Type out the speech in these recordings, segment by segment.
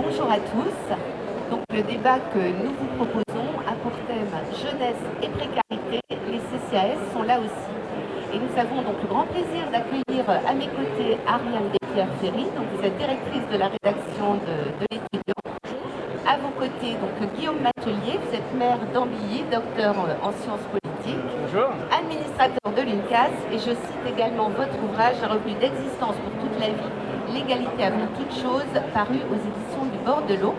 Bonjour à tous. Donc le débat que nous vous proposons a pour thème jeunesse et précarité. Les CCAS sont là aussi. Et nous avons donc le grand plaisir d'accueillir à mes côtés Ariane Despierre-Ferry. Donc vous êtes directrice de la rédaction de l'Étudiant. À vos côtés, donc Guillaume Matelier, vous êtes maire d'Ambilly, docteur en sciences politiques. Bonjour. Administrateur de l'UNCAS. Et je cite également votre ouvrage, Un revenu d'existence pour toute la vie, l'égalité avant toute chose, paru aux éditions du Bord de l'eau.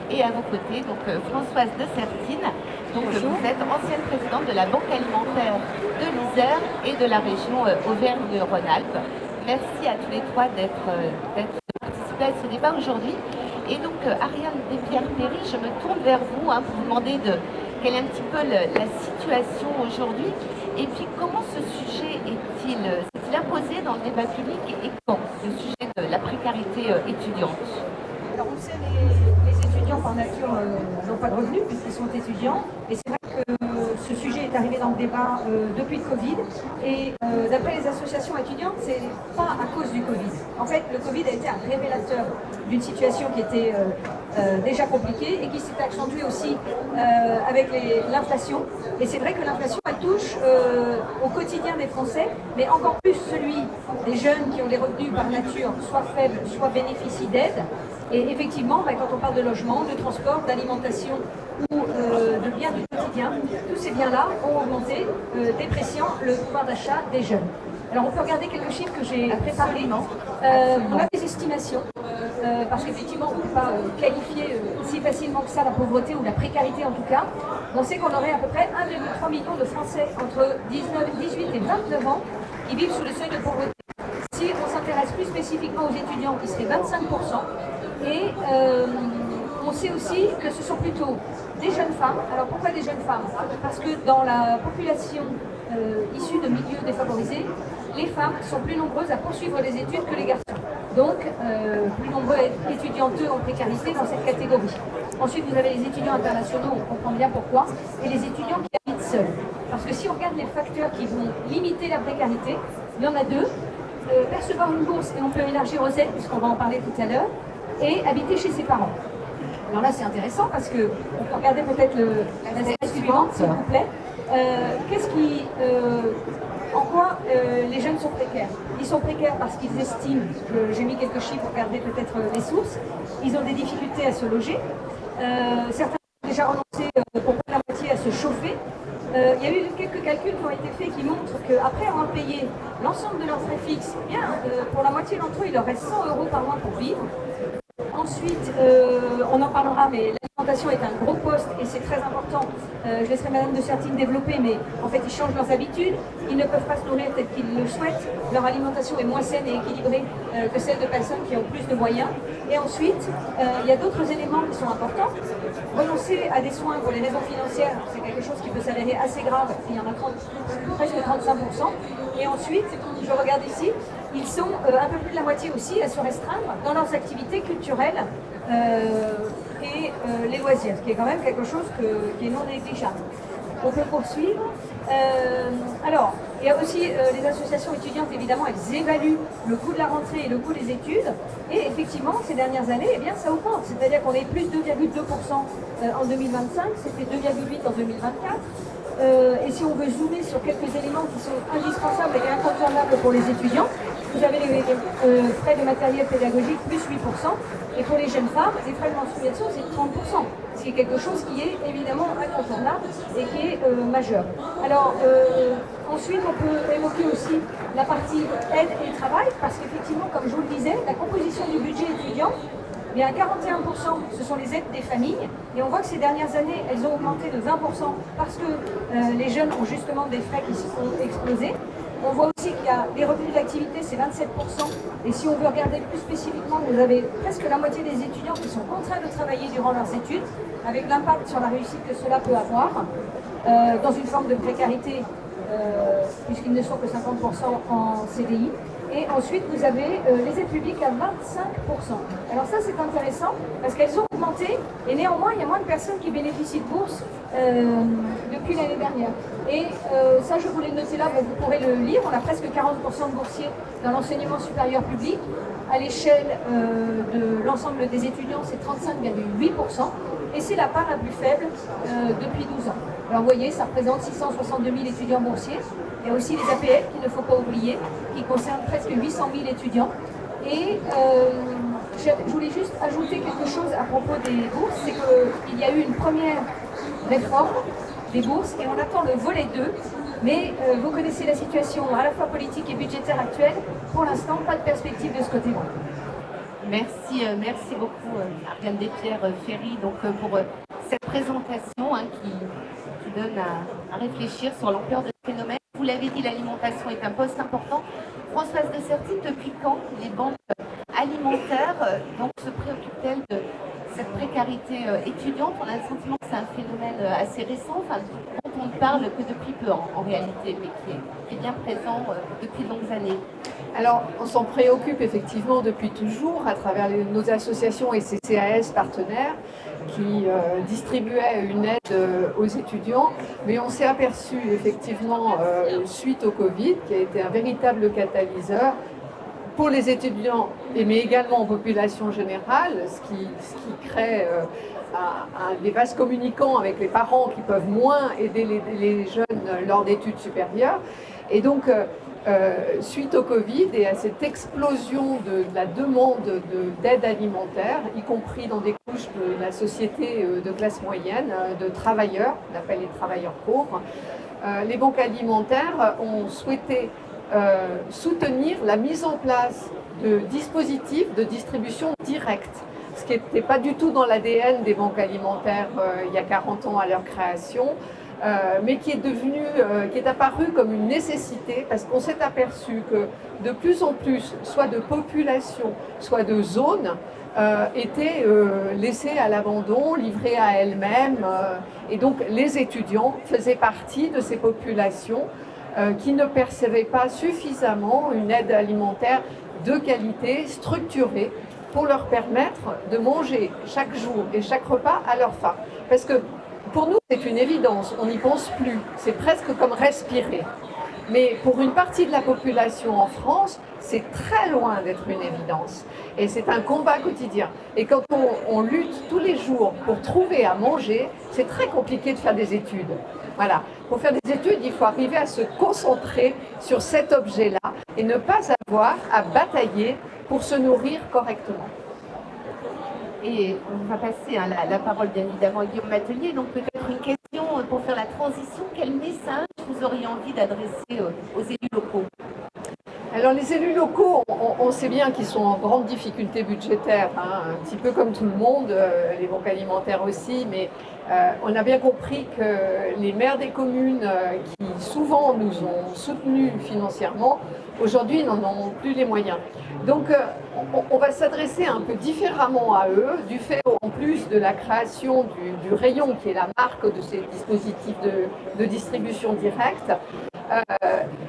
Et à vos côtés, donc Françoise de Sertine, donc vous êtes ancienne présidente de la Banque alimentaire de l'Isère et de la région Auvergne-Rhône-Alpes. Merci à tous les trois d'être participés à ce débat aujourd'hui. Et donc Ariane Despierre-Ferry, je me tourne vers vous pour vous demander quelle est un petit peu la situation aujourd'hui et puis comment ce sujet s'est-il imposé dans le débat public et quand, le sujet de la précarité étudiante. Alors on le sait, les étudiants par nature n'ont pas de revenus puisqu'ils sont étudiants et c'est vrai que ce sujet est arrivé dans le débat depuis le Covid et d'après les associations étudiantes, c'est pas à cause du Covid. En fait, le Covid a été un révélateur d'une situation qui était déjà compliquée et qui s'est accentuée aussi avec l'inflation. Et c'est vrai que l'inflation, elle touche au quotidien des Français, mais encore plus celui des jeunes qui ont des revenus par nature soit faibles, soit bénéficient d'aides. Et effectivement, quand on parle de logement, de transport, d'alimentation ou de biens du quotidien, tous ces biens-là ont augmenté, dépréciant le pouvoir d'achat des jeunes. Alors on peut regarder quelques chiffres que j'ai préparés. On a des estimations, parce qu'effectivement on ne peut pas qualifier si facilement que ça la pauvreté ou la précarité en tout cas. On sait qu'on aurait à peu près 1,3 million de Français entre 18 et 29 ans qui vivent sous le seuil de pauvreté. Si on s'intéresse plus spécifiquement aux étudiants, qui seraient 25%. Et on sait aussi que ce sont plutôt des jeunes femmes. Alors pourquoi des jeunes femmes? Parce que dans la population issue de milieux défavorisés, les femmes sont plus nombreuses à poursuivre les études que les garçons. Donc plus nombreux étudianteux en précarité dans cette catégorie. Ensuite vous avez les étudiants internationaux, on comprend bien pourquoi, et les étudiants qui habitent seuls. Parce que si on regarde les facteurs qui vont limiter la précarité, il y en a deux. Percevoir une bourse, et on peut élargir aux aides puisqu'on va en parler tout à l'heure, et habiter chez ses parents. Alors là c'est intéressant parce que on peut regarder peut-être la slide suivante s'il vous plaît. En quoi les jeunes sont précaires? Ils sont précaires parce qu'ils estiment, j'ai mis quelques chiffres pour regarder peut-être les sources, ils ont des difficultés à se loger, certains ont déjà renoncé pour près de la moitié à se chauffer. Il y a eu quelques calculs qui ont été faits qui montrent qu'après avoir payé l'ensemble de leurs frais fixes, pour la moitié d'entre eux, il leur reste 100 € par mois pour vivre. Ensuite, on en parlera, mais l'alimentation est un gros poste et c'est très important. Je laisserai Madame de Sertine développer, mais en fait, ils changent leurs habitudes. Ils ne peuvent pas se nourrir tel qu'ils le souhaitent. Leur alimentation est moins saine et équilibrée que celle de personnes qui ont plus de moyens. Et ensuite, il y a d'autres éléments qui sont importants. Renoncer à des soins pour les raisons financières, c'est quelque chose qui peut s'avérer assez grave. Il y en a presque 35%. Et ensuite, je regarde ici, ils sont un peu plus de la moitié aussi à se restreindre dans leurs activités culturelles et les loisirs, ce qui est quand même quelque chose qui est non négligeable. On peut poursuivre. Alors, il y a aussi les associations étudiantes, évidemment, elles évaluent le coût de la rentrée et le coût des études. Et effectivement, ces dernières années, eh bien, ça augmente. C'est-à-dire qu'on est plus 2,2% en 2025, c'était 2,8% en 2024. Et si on veut zoomer sur quelques éléments qui sont indispensables et incontournables pour les étudiants, vous avez les frais de matériel pédagogique plus 8%, et pour les jeunes femmes, les frais de menstruation c'est 30%, ce qui est quelque chose qui est évidemment incontournable et qui est majeur. Alors ensuite on peut évoquer aussi la partie aide et travail, parce qu'effectivement, comme je vous le disais, la composition du budget étudiant, mais à 41%, ce sont les aides des familles. Et on voit que ces dernières années, elles ont augmenté de 20% parce que les jeunes ont justement des frais qui ont explosé. On voit aussi qu'il y a les revenus d'activité, c'est 27%. Et si on veut regarder plus spécifiquement, vous avez presque la moitié des étudiants qui sont contraints de travailler durant leurs études, avec l'impact sur la réussite que cela peut avoir, dans une forme de précarité, puisqu'ils ne sont que 50% en CDI. Et ensuite, vous avez les aides publiques à 25%. Alors ça, c'est intéressant parce qu'elles ont augmenté et néanmoins, il y a moins de personnes qui bénéficient de bourses depuis l'année dernière. Et ça, je voulais le noter là, vous pourrez le lire. On a presque 40% de boursiers dans l'enseignement supérieur public. À l'échelle de l'ensemble des étudiants, c'est 35,8%. Et c'est la part la plus faible depuis 12 ans. Alors vous voyez, ça représente 662 000 étudiants boursiers. Il y a aussi les APL qu'il ne faut pas oublier, qui concernent presque 800 000 étudiants. Et je voulais juste ajouter quelque chose à propos des bourses, c'est qu'il y a eu une première réforme des bourses et on attend le volet 2. Mais vous connaissez la situation à la fois politique et budgétaire actuelle. Pour l'instant, pas de perspective de ce côté-là. Merci beaucoup Ariane Despierres-Ferry pour cette présentation qui donne à réfléchir sur l'ampleur de ce phénomène. Vous l'avez dit, l'alimentation est un poste important. Françoise de Certy, depuis quand les banques alimentaires se préoccupent-elles de cette précarité étudiante? On a le sentiment que c'est un phénomène assez récent, dont on ne parle que depuis peu en réalité, mais qui est bien présent depuis de longues années. Alors, on s'en préoccupe effectivement depuis toujours à travers nos associations et CCAS partenaires qui distribuaient une aide aux étudiants, mais on s'est aperçu effectivement suite au Covid, qui a été un véritable catalyseur pour les étudiants, mais également en population générale, ce qui crée des vases communicants avec les parents qui peuvent moins aider les jeunes lors d'études supérieures. Et donc, suite au Covid et à cette explosion de la demande d'aide alimentaire, y compris dans des couches de la société de classe moyenne, de travailleurs, on appelle les travailleurs pauvres, les banques alimentaires ont souhaité soutenir la mise en place de dispositifs de distribution directe, ce qui n'était pas du tout dans l'ADN des banques alimentaires il y a 40 ans à leur création. Mais qui est apparu comme une nécessité parce qu'on s'est aperçu que de plus en plus, soit de populations, soit de zones, étaient laissées à l'abandon, livrées à elles-mêmes. Et donc les étudiants faisaient partie de ces populations qui ne percevaient pas suffisamment une aide alimentaire de qualité, structurée, pour leur permettre de manger chaque jour et chaque repas à leur faim. Parce que pour nous, c'est une évidence, on n'y pense plus, c'est presque comme respirer. Mais pour une partie de la population en France, c'est très loin d'être une évidence. Et c'est un combat quotidien. Et quand on lutte tous les jours pour trouver à manger, c'est très compliqué de faire des études. Voilà. Pour faire des études, il faut arriver à se concentrer sur cet objet-là et ne pas avoir à batailler pour se nourrir correctement. Et on va passer la parole bien évidemment à Guillaume Matelier. Donc peut-être une question pour faire la transition. Quel message vous auriez envie d'adresser aux élus locaux? Alors les élus locaux, on sait bien qu'ils sont en grande difficulté budgétaire, un petit peu comme tout le monde, les banques alimentaires aussi, mais on a bien compris que les maires des communes qui souvent nous ont soutenus financièrement, aujourd'hui n'en ont plus les moyens. Donc on va s'adresser un peu différemment à eux, du fait en plus de la création du rayon qui est la marque de ces dispositifs de distribution directe.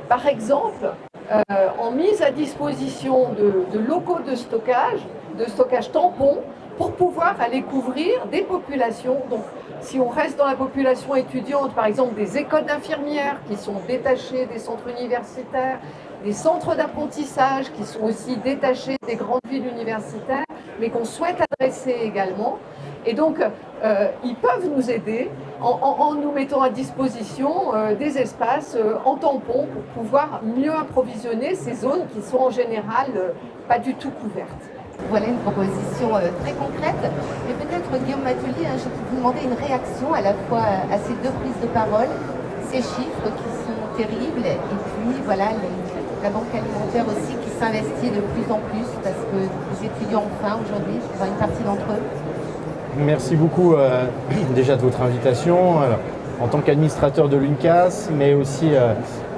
Par exemple, en mise à disposition de locaux de stockage tampons, pour pouvoir aller couvrir des populations. Donc, si on reste dans la population étudiante, par exemple des écoles d'infirmières qui sont détachées des centres universitaires, des centres d'apprentissage qui sont aussi détachés des grandes villes universitaires, mais qu'on souhaite adresser également. Et donc, ils peuvent nous aider en nous mettant à disposition des espaces en tampon pour pouvoir mieux approvisionner ces zones qui sont en général pas du tout couvertes. Voilà une proposition très concrète. Mais peut-être, Guillaume Matelier, je peux vous demander une réaction à la fois à ces deux prises de parole, ces chiffres qui sont terribles, et puis voilà, la banque alimentaire aussi qui s'investit de plus en plus parce que les étudiants ont faim aujourd'hui, dans une partie d'entre eux. Merci beaucoup déjà de votre invitation en tant qu'administrateur de l'UNCAS, mais aussi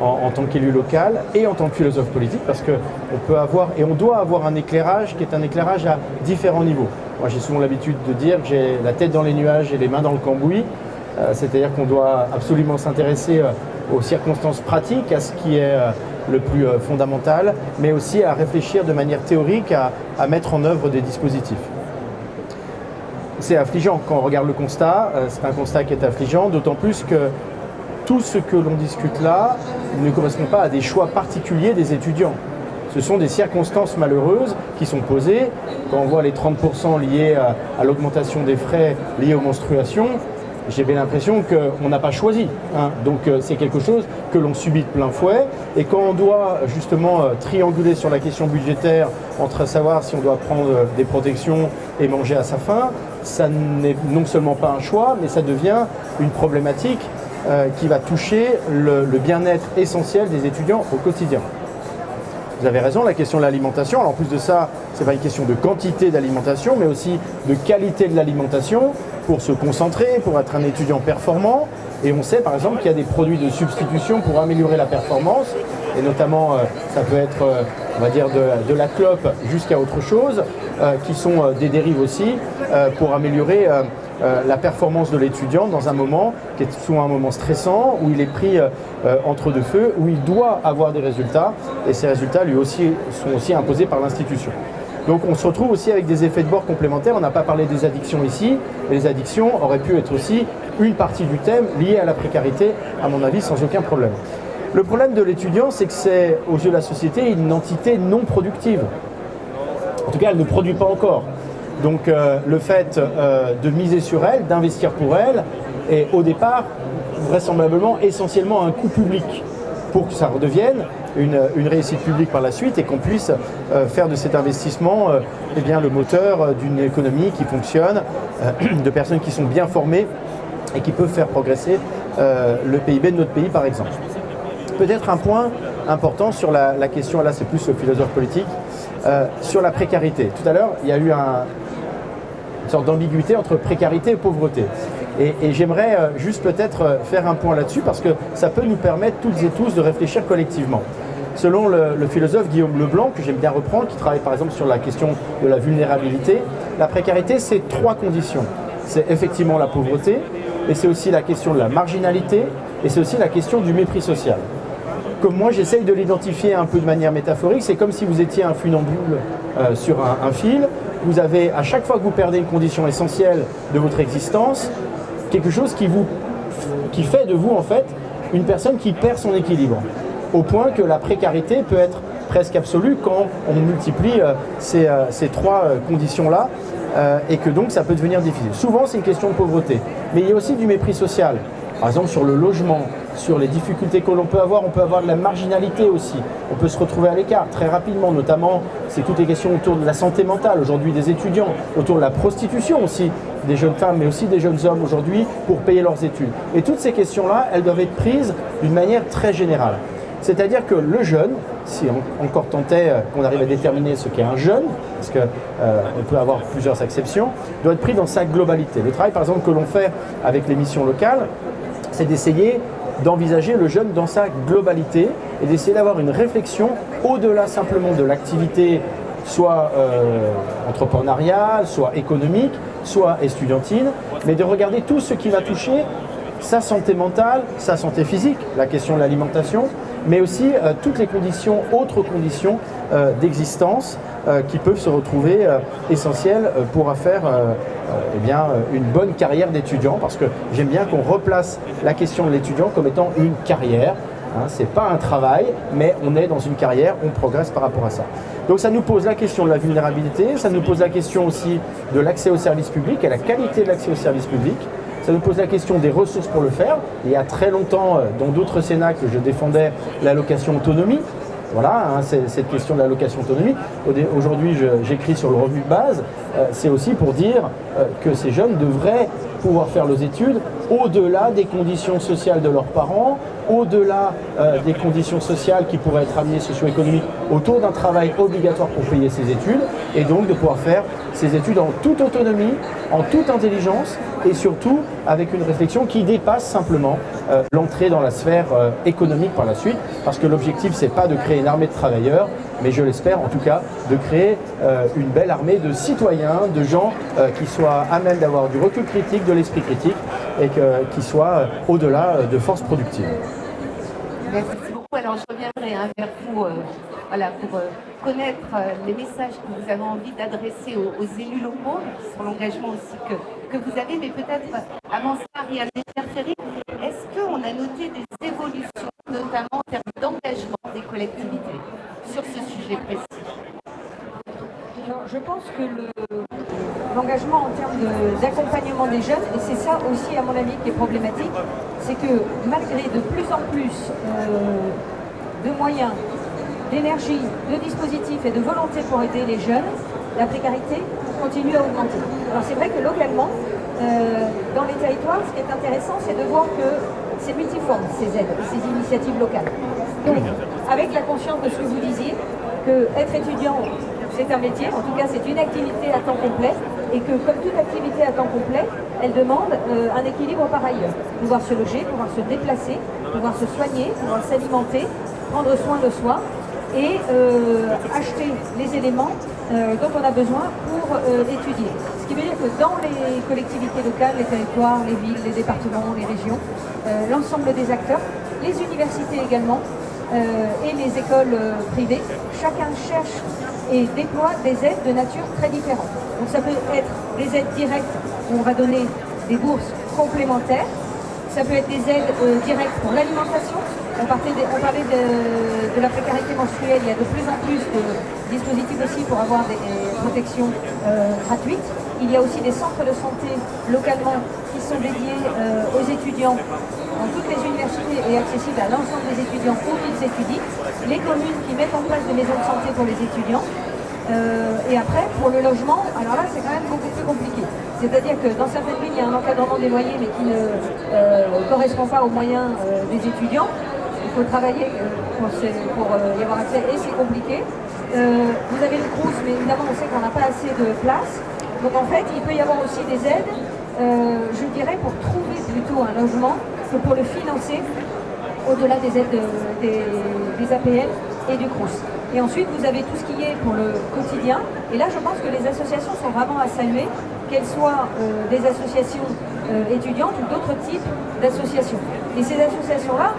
en tant qu'élu local et en tant que philosophe politique, parce qu'on peut avoir et on doit avoir un éclairage qui est un éclairage à différents niveaux. Moi, j'ai souvent l'habitude de dire que j'ai la tête dans les nuages et les mains dans le cambouis, c'est-à-dire qu'on doit absolument s'intéresser aux circonstances pratiques, à ce qui est le plus fondamental, mais aussi à réfléchir de manière théorique à mettre en œuvre des dispositifs. C'est affligeant quand on regarde le constat, c'est un constat qui est affligeant, d'autant plus que tout ce que l'on discute là ne correspond pas à des choix particuliers des étudiants. Ce sont des circonstances malheureuses qui sont posées. Quand on voit les 30% liés à l'augmentation des frais liés aux menstruations, j'ai bien l'impression qu'on n'a pas choisi. Hein. Donc c'est quelque chose que l'on subit de plein fouet. Et quand on doit justement trianguler sur la question budgétaire entre savoir si on doit prendre des protections et manger à sa faim, ça n'est non seulement pas un choix, mais ça devient une problématique qui va toucher le bien-être essentiel des étudiants au quotidien. Vous avez raison, la question de l'alimentation. Alors en plus de ça, ce n'est pas une question de quantité d'alimentation, mais aussi de qualité de l'alimentation pour se concentrer, pour être un étudiant performant. Et on sait par exemple qu'il y a des produits de substitution pour améliorer la performance. Et notamment, ça peut être, on va dire, de la clope jusqu'à autre chose, qui sont des dérives aussi, pour améliorer la performance de l'étudiant dans un moment qui est souvent un moment stressant, où il est pris entre deux feux, où il doit avoir des résultats, et ces résultats lui aussi sont aussi imposés par l'institution. Donc on se retrouve aussi avec des effets de bord complémentaires. On n'a pas parlé des addictions ici, mais les addictions auraient pu être aussi une partie du thème liée à la précarité, à mon avis, sans aucun problème. Le problème de l'étudiant, c'est que c'est, aux yeux de la société, une entité non productive. En tout cas, elle ne produit pas encore. Donc le fait de miser sur elle, d'investir pour elle, est au départ vraisemblablement essentiellement un coût public pour que ça redevienne une réussite publique par la suite et qu'on puisse faire de cet investissement eh bien, le moteur d'une économie qui fonctionne, de personnes qui sont bien formées et qui peuvent faire progresser le PIB de notre pays par exemple. Peut-être un point important sur la question, là c'est plus le philosophe politique, sur la précarité. Tout à l'heure, il y a eu une sorte d'ambiguïté entre précarité et pauvreté. Et j'aimerais juste peut-être faire un point là-dessus parce que ça peut nous permettre toutes et tous de réfléchir collectivement. Selon le philosophe Guillaume Leblanc, que j'aime bien reprendre, qui travaille par exemple sur la question de la vulnérabilité, la précarité c'est 3 conditions. C'est effectivement la pauvreté, mais c'est aussi la question de la marginalité et c'est aussi la question du mépris social. Comme moi j'essaye de l'identifier un peu de manière métaphorique, c'est comme si vous étiez un funambule sur un fil. Vous avez, à chaque fois que vous perdez une condition essentielle de votre existence, quelque chose qui fait de vous en fait une personne qui perd son équilibre. Au point que la précarité peut être presque absolue quand on multiplie ces 3 conditions-là et que donc ça peut devenir difficile. Souvent c'est une question de pauvreté, mais il y a aussi du mépris social. Par exemple sur le logement, sur les difficultés que l'on peut avoir, on peut avoir de la marginalité aussi. On peut se retrouver à l'écart très rapidement, notamment c'est toutes les questions autour de la santé mentale aujourd'hui des étudiants, autour de la prostitution aussi des jeunes femmes mais aussi des jeunes hommes aujourd'hui pour payer leurs études. Et toutes ces questions-là, elles doivent être prises d'une manière très générale. C'est-à-dire que le jeune, si on encore tentait qu'on arrive à déterminer ce qu'est un jeune, parce qu'on peut avoir plusieurs acceptions, doit être pris dans sa globalité. Le travail par exemple que l'on fait avec les missions locales, c'est d'essayer d'envisager le jeune dans sa globalité et d'essayer d'avoir une réflexion au-delà simplement de l'activité soit entrepreneuriale, soit économique, soit estudiantine, mais de regarder tout ce qui va toucher sa santé mentale, sa santé physique, la question de l'alimentation, mais aussi toutes les conditions, autres conditions d'existence qui peuvent se retrouver essentielles pour faire eh bien, une bonne carrière d'étudiant, parce que j'aime bien qu'on replace la question de l'étudiant comme étant une carrière. Hein, ce n'est pas un travail, mais on est dans une carrière, on progresse par rapport à ça. Donc ça nous pose la question de la vulnérabilité, ça nous pose la question aussi de l'accès aux services publics et la qualité de l'accès aux services publics. Ça nous pose la question des ressources pour le faire. Il y a très longtemps, dans d'autres cénacles, je défendais l'allocation autonomie. Voilà, hein, cette question de l'allocation autonomie. Aujourd'hui, j'écris sur le revenu de base. C'est aussi pour dire que ces jeunes devraient pouvoir faire leurs études au-delà des conditions sociales de leurs parents, au-delà des conditions sociales qui pourraient être amenées socio-économiques autour d'un travail obligatoire pour payer ses études, et donc de pouvoir faire ses études en toute autonomie, en toute intelligence, et surtout avec une réflexion qui dépasse simplement l'entrée dans la sphère économique par la suite, parce que l'objectif c'est pas de créer une armée de travailleurs, mais je l'espère en tout cas de créer une belle armée de citoyens, de gens qui soient à même d'avoir du recul critique, de l'esprit critique, et qui soient au-delà de forces productives. Merci beaucoup. alors je reviendrai vers vous voilà, pour connaître les messages que vous avez envie d'adresser aux élus locaux sur l'engagement aussi que vous avez, mais peut-être avant ça, Ariane Ferry, est-ce qu'on a noté des évolutions, notamment en termes d'engagement des collectivités sur ce sujet précis? Alors, je pense que l'engagement en termes d'accompagnement des jeunes, et c'est ça aussi à mon avis qui est problématique, c'est que malgré de plus en plus de moyens, d'énergie, de dispositifs et de volonté pour aider les jeunes, la précarité continue à augmenter. Alors c'est vrai que localement, dans les territoires, ce qui est intéressant, c'est de voir que c'est multiforme ces aides, ces initiatives locales. Donc, avec la conscience de ce que vous disiez, que être étudiant, c'est un métier, en tout cas c'est une activité à temps complet, et que comme toute activité à temps complet, elle demande un équilibre par ailleurs. Pouvoir se loger, pouvoir se déplacer, pouvoir se soigner, pouvoir s'alimenter, prendre soin de soi, et acheter les éléments dont on a besoin pour étudier. Ce qui veut dire que dans les collectivités locales, les territoires, les villes, les départements, les régions, l'ensemble des acteurs, les universités également, et les écoles privées, chacun cherche et déploie des aides de nature très différente. Donc ça peut être des aides directes où on va donner des bourses complémentaires, ça peut être des aides directes pour l'alimentation. On parlait de la précarité menstruelle, il y a de plus en plus de dispositifs aussi pour avoir des protections gratuites. Il y a aussi des centres de santé localement qui sont dédiés aux étudiants dans toutes les universités et accessibles à l'ensemble des étudiants où ils étudient. Les communes qui mettent en place des maisons de santé pour les étudiants. Et après, pour le logement, alors là, c'est quand même beaucoup plus compliqué. C'est-à-dire que dans certaines villes, il y a un encadrement des loyers, mais qui ne correspond pas aux moyens des étudiants. Il faut travailler pour y avoir accès, et c'est compliqué. Vous avez le Crous, mais évidemment, on sait qu'on n'a pas assez de place. Donc en fait, il peut y avoir aussi des aides, je dirais, pour trouver plutôt un logement que pour le financer au-delà des aides des APL et du Crous. Et ensuite, vous avez tout ce qui est pour le quotidien. Et là, je pense que les associations sont vraiment à saluer, qu'elles soient des associations étudiantes ou d'autres types d'associations. Et ces associations-là,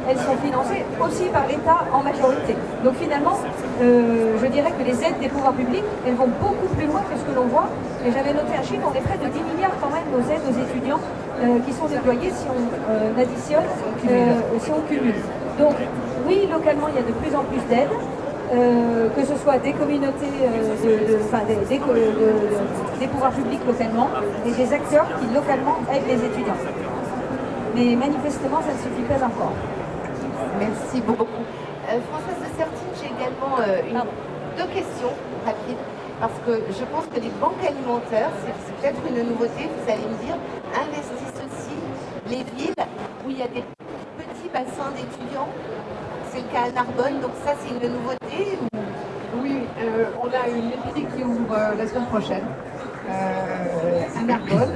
elles sont financées aussi par l'État en majorité. Donc finalement, je dirais que les aides des pouvoirs publics, elles vont beaucoup plus loin que ce que l'on voit. Et j'avais noté un chiffre, on est près de 10 milliards quand même nos aides aux étudiants qui sont déployées si on additionne, si on cumule. Donc oui, localement, il y a de plus en plus d'aides. Que ce soit des communautés, des pouvoirs publics localement et des acteurs qui localement aident les étudiants. Mais manifestement, ça ne suffit pas encore. Merci beaucoup. Françoise de Sertine, j'ai également deux questions rapides, parce que je pense que les banques alimentaires, c'est peut-être une nouveauté, vous allez me dire, investissent aussi les villes où il y a des petits bassins d'étudiants. C'est le cas à Narbonne, donc ça c'est une nouveauté ou... Oui, on a une étude qui ouvre la semaine prochaine à Narbonne.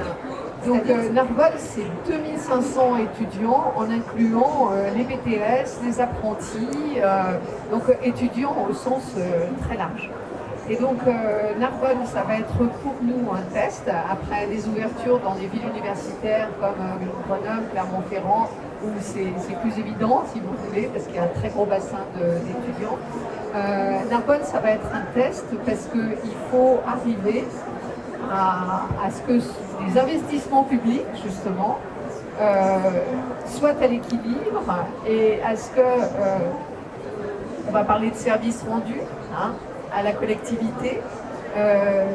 Donc Narbonne, c'est 2500 étudiants en incluant les BTS, les apprentis, donc étudiants au sens très large. Et donc Narbonne, ça va être pour nous un test, après des ouvertures dans des villes universitaires comme Grenoble, Clermont-Ferrand, où c'est plus évident, si vous voulez, parce qu'il y a un très gros bassin d'étudiants. Narbonne, ça va être un test parce qu'il faut arriver à ce que les investissements publics, justement, soient à l'équilibre et à ce que, on va parler de services rendus à la collectivité,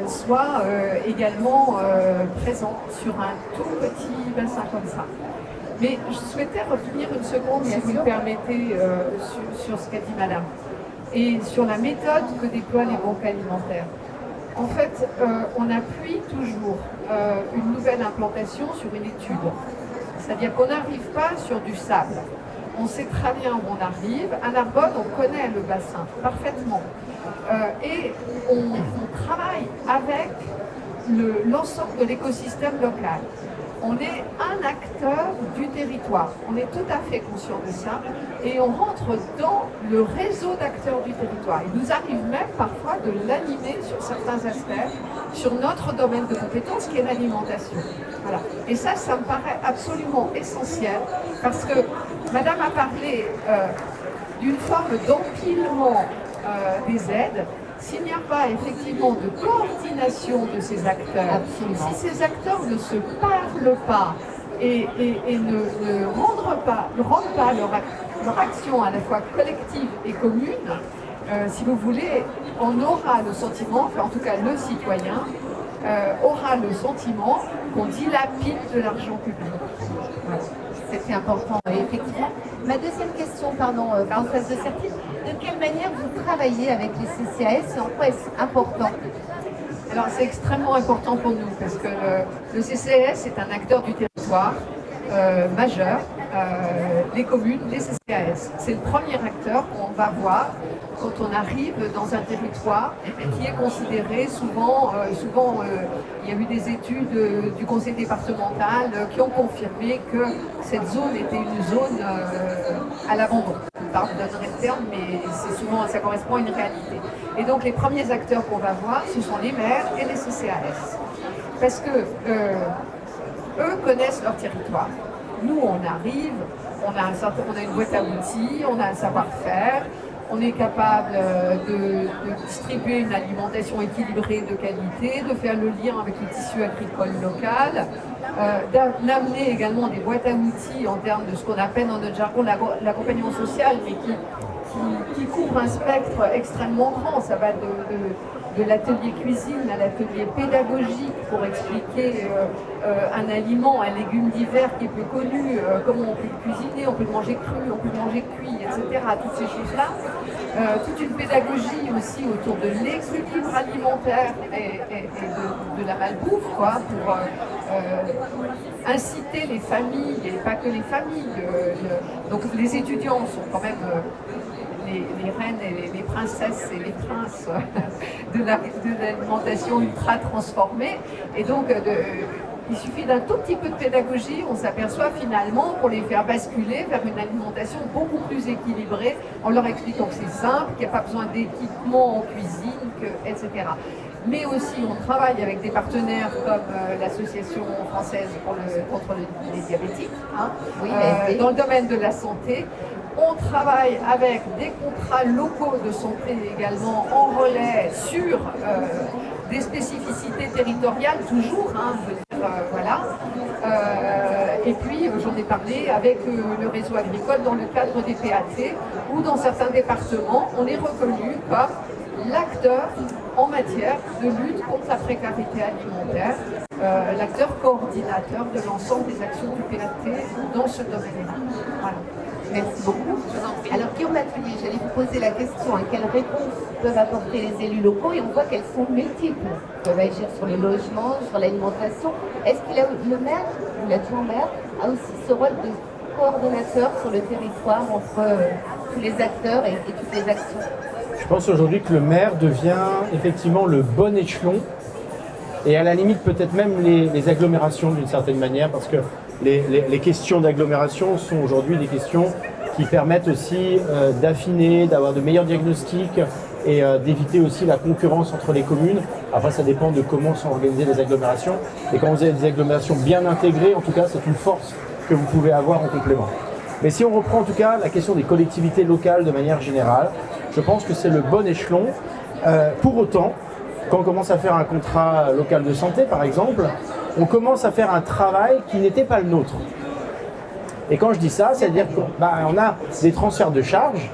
soient également présents sur un tout petit bassin comme ça. Mais je souhaitais revenir une seconde, si vous me permettez, sur ce qu'a dit Madame, et sur la méthode que déploient les banques alimentaires. En fait, on appuie toujours une nouvelle implantation sur une étude. C'est-à-dire qu'on n'arrive pas sur du sable. On sait très bien où on arrive. À Narbonne, on connaît le bassin parfaitement. Et on travaille avec l'ensemble de l'écosystème local. On est un acteur du territoire, on est tout à fait conscient de ça, et on rentre dans le réseau d'acteurs du territoire. Il nous arrive même parfois de l'animer sur certains aspects, sur notre domaine de compétence qui est l'alimentation. Voilà. Et ça me paraît absolument essentiel, parce que Madame a parlé d'une forme d'empilement des aides, s'il n'y a pas effectivement de coordination de ces acteurs, si ces acteurs ne se parlent pas et ne rendent pas leur action à la fois collective et commune, si vous voulez, on aura le sentiment, enfin en tout cas le citoyen, aura le sentiment qu'on dilapide de l'argent public. Voilà. C'était important, et effectivement. Ma deuxième question, Françoise de Sertine, de quelle manière vous travaillez avec les CCAS et en quoi est-ce important? Alors c'est extrêmement important pour nous parce que le CCAS est un acteur du territoire majeur, les communes, les CCAS. C'est le premier acteur qu'on va voir quand on arrive dans un territoire qui est considéré souvent, il y a eu des études du conseil départemental qui ont confirmé que cette zone était une zone à l'abandon. Je donnerai le terme, mais ça correspond à une réalité. Et donc les premiers acteurs qu'on va voir, ce sont les maires et les CCAS. Parce que eux connaissent leur territoire. Nous, on arrive, on a une boîte à outils, on a un savoir-faire, on est capable de distribuer une alimentation équilibrée de qualité, de faire le lien avec le tissu agricole local, d'amener également des boîtes à outils en termes de ce qu'on appelle dans notre jargon l'accompagnement social, mais qui couvre un spectre extrêmement grand. Ça va de l'atelier cuisine à l'atelier pédagogique pour expliquer un aliment, un légume d'hiver qui est peu connu, comment on peut le cuisiner, on peut le manger cru, on peut le manger cuit, etc. Toutes ces choses-là. Toute une pédagogie aussi autour de l'équilibre alimentaire et de la malbouffe, quoi, pour inciter les familles, et pas que les familles. Donc les étudiants sont quand même les reines et les princesses et les princes de l'alimentation ultra transformée. Et donc, il suffit d'un tout petit peu de pédagogie, on s'aperçoit finalement pour les faire basculer vers une alimentation beaucoup plus équilibrée, en leur expliquant que c'est simple, qu'il n'y a pas besoin d'équipement en cuisine, etc. Mais aussi, on travaille avec des partenaires comme l'Association française contre les diabétiques, dans le domaine de la santé. On travaille avec des contrats locaux de santé également en relais sur des spécificités territoriales, toujours, voilà. Et puis, j'en ai parlé avec le réseau agricole dans le cadre des PAT, où dans certains départements, on est reconnu comme l'acteur en matière de lutte contre la précarité alimentaire, l'acteur coordinateur de l'ensemble des actions du PAT dans ce domaine-là. Voilà. Merci beaucoup. Alors, Guillaume Batelier, j'allais vous poser la question, quelles réponses peuvent apporter les élus locaux, et on voit qu'elles sont multiples. Ils peuvent agir sur le logement, sur l'alimentation. Est-ce qu'il a le maire, ou l'adjoint maire, a aussi ce rôle de coordonnateur sur le territoire entre tous les acteurs et toutes les actions? Je pense aujourd'hui que le maire devient effectivement le bon échelon, et à la limite peut-être même les agglomérations d'une certaine manière, parce que les questions d'agglomération sont aujourd'hui des questions qui permettent aussi d'affiner, d'avoir de meilleurs diagnostics et d'éviter aussi la concurrence entre les communes. Après, ça dépend de comment sont organisées les agglomérations. Et quand vous avez des agglomérations bien intégrées, en tout cas, c'est une force que vous pouvez avoir en complément. Mais si on reprend en tout cas la question des collectivités locales de manière générale, je pense que c'est le bon échelon. Pour autant, quand on commence à faire un contrat local de santé, par exemple, on commence à faire un travail qui n'était pas le nôtre. Et quand je dis ça, c'est-à-dire qu'on a des transferts de charges,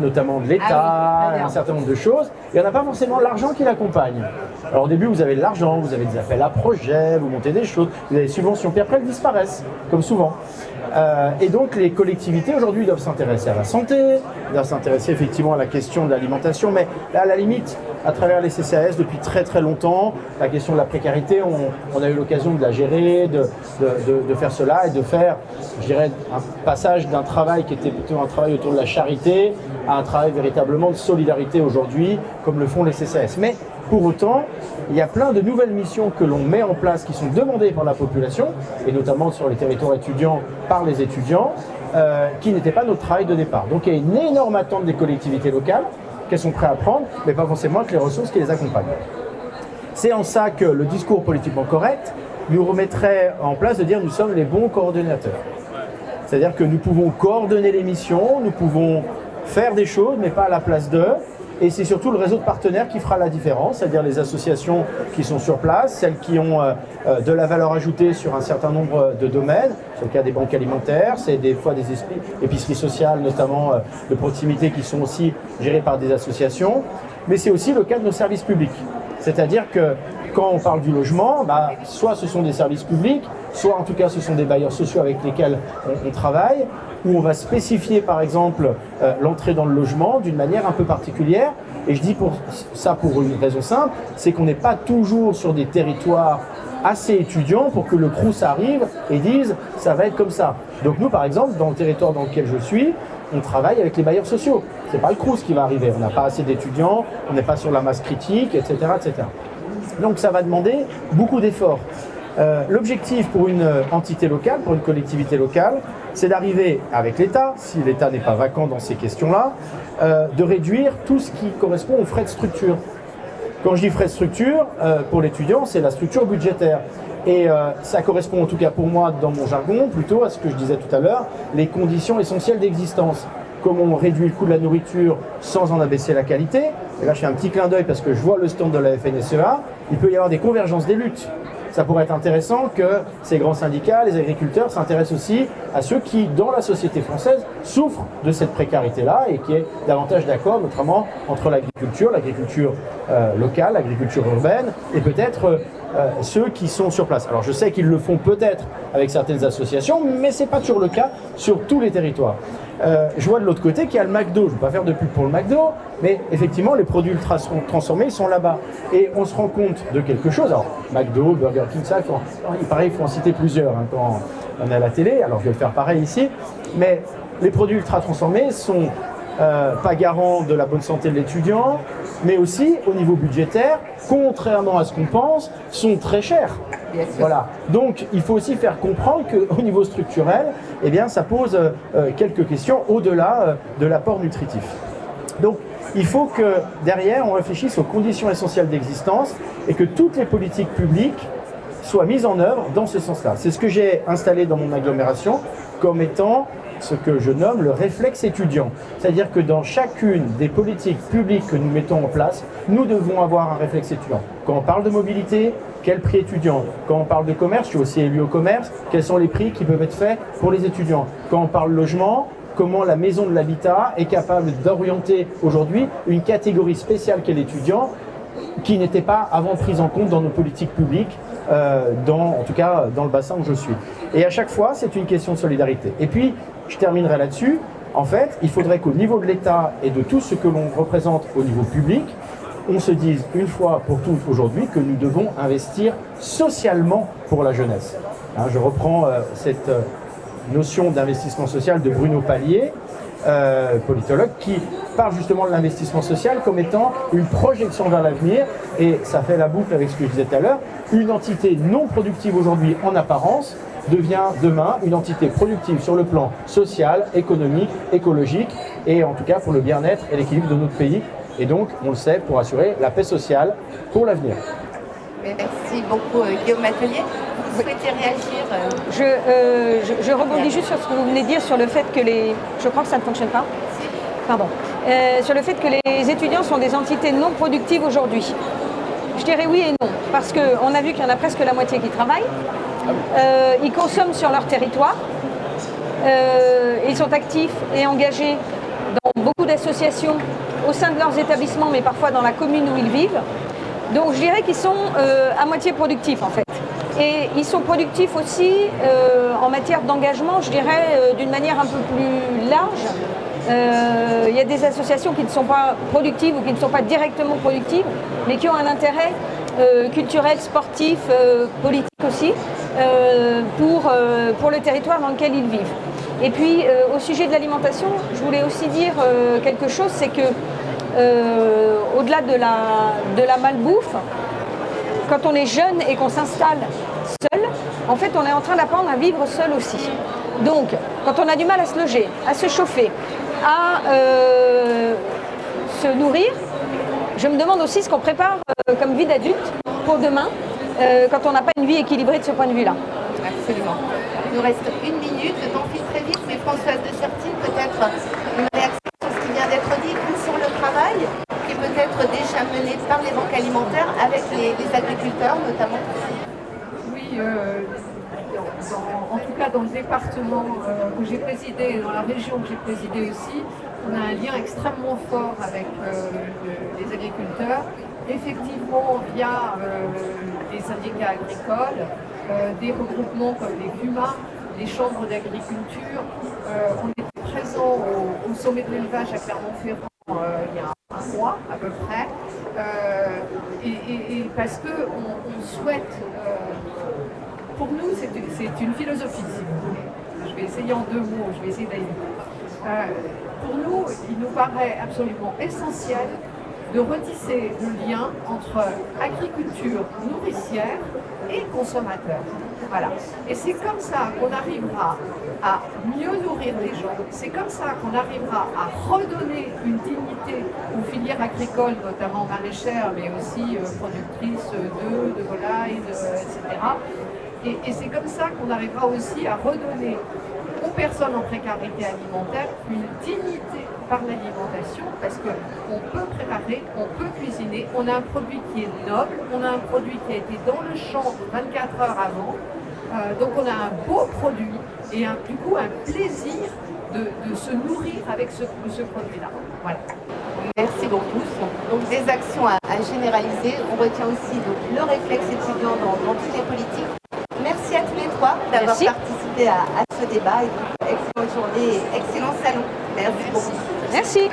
notamment de l'État, un certain nombre de choses, et on n'a pas forcément l'argent qui l'accompagne. Alors au début, vous avez de l'argent, vous avez des appels à projets, vous montez des choses, vous avez des subventions, puis après elles disparaissent, comme souvent. Et donc les collectivités aujourd'hui doivent s'intéresser à la santé, doivent s'intéresser effectivement à la question de l'alimentation, mais là, à la limite, à travers les CCAS depuis très très longtemps, la question de la précarité, on a eu l'occasion de la gérer, de faire cela et de faire, je dirais, un passage d'un travail qui était plutôt un travail autour de la charité à un travail véritablement de solidarité aujourd'hui, comme le font les CCAS. Mais pour autant, il y a plein de nouvelles missions que l'on met en place qui sont demandées par la population, et notamment sur les territoires étudiants par les étudiants, qui n'étaient pas notre travail de départ. Donc il y a une énorme attente des collectivités locales qu'elles sont prêtes à prendre, mais pas forcément avec les ressources qui les accompagnent. C'est en ça que le discours politiquement correct nous remettrait en place de dire nous sommes les bons coordonnateurs. C'est-à-dire que nous pouvons coordonner les missions, nous pouvons faire des choses, mais pas à la place d'eux. Et c'est surtout le réseau de partenaires qui fera la différence, c'est-à-dire les associations qui sont sur place, celles qui ont de la valeur ajoutée sur un certain nombre de domaines. C'est le cas des banques alimentaires, c'est des fois des épiceries sociales, notamment de proximité, qui sont aussi gérées par des associations. Mais c'est aussi le cas de nos services publics. C'est-à-dire que quand on parle du logement, soit ce sont des services publics, soit en tout cas ce sont des bailleurs sociaux avec lesquels on travaille, où on va spécifier par exemple l'entrée dans le logement d'une manière un peu particulière. Et je dis ça pour une raison simple, c'est qu'on n'est pas toujours sur des territoires assez étudiants pour que le Crous arrive et dise ça va être comme ça. Donc nous par exemple, dans le territoire dans lequel je suis, on travaille avec les bailleurs sociaux. C'est pas le Crous qui va arriver, on n'a pas assez d'étudiants, on n'est pas sur la masse critique, etc., etc. Donc ça va demander beaucoup d'efforts. L'objectif pour une entité locale, pour une collectivité locale, c'est d'arriver avec l'État, si l'État n'est pas vacant dans ces questions-là, de réduire tout ce qui correspond aux frais de structure. Quand je dis frais de structure, pour l'étudiant, c'est la structure budgétaire. Et ça correspond en tout cas pour moi, dans mon jargon, plutôt à ce que je disais tout à l'heure, les conditions essentielles d'existence. Comment on réduit le coût de la nourriture sans en abaisser la qualité. Et là, je fais un petit clin d'œil parce que je vois le stand de la FNSEA. Il peut y avoir des convergences des luttes. Ça pourrait être intéressant que ces grands syndicats, les agriculteurs, s'intéressent aussi à ceux qui, dans la société française, souffrent de cette précarité-là et qui est davantage d'accord, notamment entre l'agriculture locale, l'agriculture urbaine, et peut-être ceux qui sont sur place. Alors je sais qu'ils le font peut-être avec certaines associations, mais ce n'est pas toujours le cas sur tous les territoires. Je vois de l'autre côté qu'il y a le McDo. Je ne vais pas faire de pub pour le McDo, mais effectivement, les produits ultra transformés, ils sont là-bas. Et on se rend compte de quelque chose. Alors, McDo, Burger King, ça, il paraît qu'il faut en citer plusieurs quand on est à la télé. Alors, je vais le faire pareil ici. Mais les produits ultra transformés sont pas garants de la bonne santé de l'étudiant, mais aussi, au niveau budgétaire, contrairement à ce qu'on pense, sont très chers. Voilà. Donc, il faut aussi faire comprendre qu'au niveau structurel, eh bien, ça pose quelques questions au-delà de l'apport nutritif. Donc, il faut que derrière, on réfléchisse aux conditions essentielles d'existence et que toutes les politiques publiques soient mises en œuvre dans ce sens-là. C'est ce que j'ai installé dans mon agglomération comme étant ce que je nomme le réflexe étudiant. C'est-à-dire que dans chacune des politiques publiques que nous mettons en place, nous devons avoir un réflexe étudiant. Quand on parle de mobilité, quel prix étudiant? Quand on parle de commerce, je suis aussi élu au commerce, quels sont les prix qui peuvent être faits pour les étudiants? Quand on parle logement, comment la maison de l'habitat est capable d'orienter aujourd'hui une catégorie spéciale qu'est l'étudiant, qui n'était pas avant prise en compte dans nos politiques publiques, en tout cas dans le bassin où je suis. Et à chaque fois, c'est une question de solidarité. Et puis, je terminerai là-dessus. En fait, il faudrait qu'au niveau de l'État et de tout ce que l'on représente au niveau public, on se dise une fois pour toutes aujourd'hui que nous devons investir socialement pour la jeunesse. Je reprends cette notion d'investissement social de Bruno Palier, politologue, qui parle justement de l'investissement social comme étant une projection vers l'avenir, et ça fait la boucle avec ce que je disais tout à l'heure. Une entité non productive aujourd'hui en apparence devient demain une entité productive sur le plan social, économique, écologique, et en tout cas pour le bien-être et l'équilibre de notre pays, et donc on le sait, pour assurer la paix sociale pour l'avenir. Merci beaucoup Guillaume Atelier. Vous souhaitez réagir Je rebondis juste sur ce que vous venez de dire sur le fait que je crois que ça ne fonctionne pas. Pardon. Sur le fait que les étudiants sont des entités non productives aujourd'hui. Je dirais oui et non, parce qu'on a vu qu'il y en a presque la moitié qui travaillent. Ils consomment sur leur territoire. Ils sont actifs et engagés dans beaucoup d'associations au sein de leurs établissements, mais parfois dans la commune où ils vivent. Donc je dirais qu'ils sont à moitié productifs en fait. Et ils sont productifs aussi en matière d'engagement, je dirais, d'une manière un peu plus large. Il y a des associations qui ne sont pas productives ou qui ne sont pas directement productives, mais qui ont un intérêt culturel, sportif, politique aussi, pour le territoire dans lequel ils vivent. Et puis, au sujet de l'alimentation, je voulais aussi dire quelque chose, c'est que au-delà de la malbouffe, quand on est jeune et qu'on s'installe seul, en fait, on est en train d'apprendre à vivre seul aussi. Donc, quand on a du mal à se loger, à se chauffer, à se nourrir, je me demande aussi ce qu'on prépare comme vie d'adulte pour demain, quand on n'a pas une vie équilibrée de ce point de vue-là. Absolument. Il nous reste 1 minute, le temps file très vite, mais Françoise de Sertine, peut-être une réaction sur ce qui vient travail qui est peut-être déjà mené par les banques alimentaires avec les agriculteurs notamment? Oui, en tout cas dans le département que j'ai présidé, dans la région que j'ai présidée aussi, on a un lien extrêmement fort avec les agriculteurs. Effectivement, via les syndicats agricoles, des regroupements comme les CUMA, les chambres d'agriculture, on était présents au sommet de l'élevage à Clermont-Ferrand il y a un mois à peu près, et parce qu'on souhaite, pour nous c'est une philosophie, si vous voulez. Je vais essayer en 2 mots, je vais essayer d'aller. Pour nous, il nous paraît absolument essentiel de retisser le lien entre agriculture nourricière et consommateur. Voilà. Et c'est comme ça qu'on arrivera à mieux nourrir les gens, c'est comme ça qu'on arrivera à redonner une dignité aux filières agricoles, notamment maraîchères, mais aussi productrices d'œufs, de volailles, etc. Et c'est comme ça qu'on arrivera aussi à redonner aux personnes en précarité alimentaire une dignité par l'alimentation, parce qu'on peut préparer, on peut cuisiner, on a un produit qui est noble, on a un produit qui a été dans le champ 24 heures avant, donc on a un beau produit et du coup un plaisir de se nourrir avec ce produit-là. Voilà. Merci beaucoup. Donc des actions à généraliser. On retient aussi donc, le réflexe étudiant dans toutes les politiques. Merci à tous les 3 d'avoir participé à ce débat. Et donc, excellente journée et excellent salon. Merci beaucoup. Merci.